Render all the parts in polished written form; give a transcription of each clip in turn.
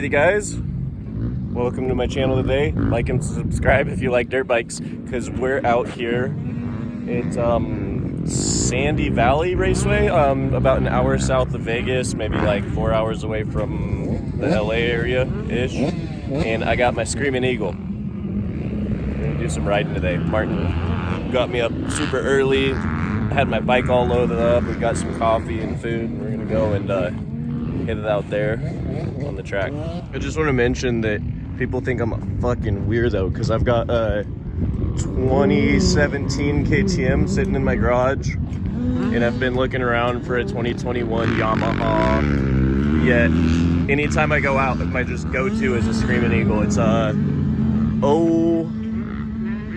Alrighty guys, welcome to my channel today. Like and subscribe if you like dirt bikes, because we're out here at Sandy Valley Raceway, about an hour south of Vegas, maybe like 4 hours away from the LA area-ish. And I got my Screamin' Eagle. I'm gonna do some riding today. Martin got me up super early, had my bike all loaded up, we got some coffee and food, and we're gonna go and hit it out there on the track. I just want to mention that people think I'm a fucking weirdo because I've got a 2017 KTM sitting in my garage, and I've been looking around for a 2021 Yamaha. Yet anytime I go out, my just go-to is a Screamin' Eagle. It's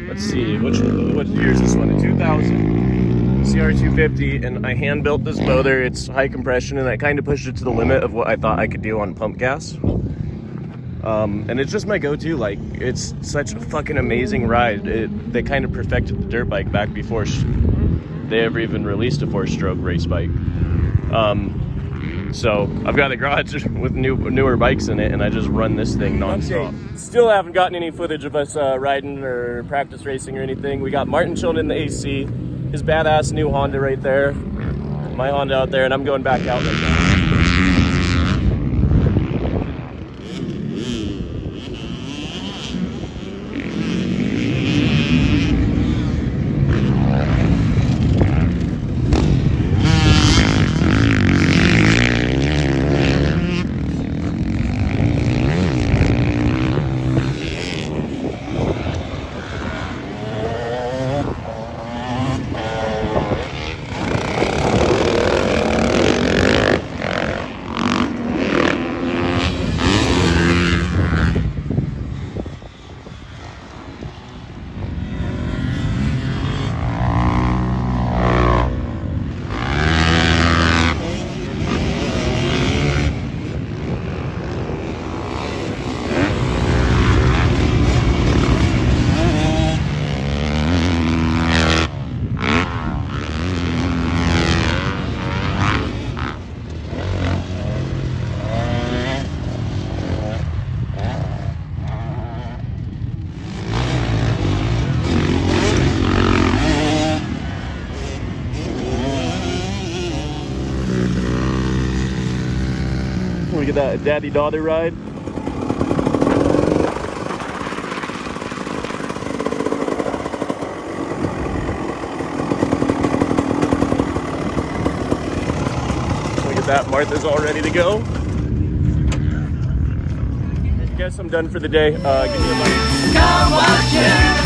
let's see, what year is this one? A 2000 CR250, and I hand built this motor. It's high compression, and I kind of pushed it to the limit of what I thought I could do on pump gas. And it's just my go-to. Like, it's such a fucking amazing ride. They kind of perfected the dirt bike back before they ever even released a 4-stroke race bike. So I've got a garage with newer bikes in it, and I just run this thing nonstop. Okay. Still haven't gotten any footage of us riding or practice racing or anything. We got Martin chilling in the AC. His badass new Honda right there, my Honda out there, and I'm going back out right now. Look at that daddy-daughter ride. Look at that, Martha's all ready to go. I guess I'm done for the day. Give me a like. Come watch it.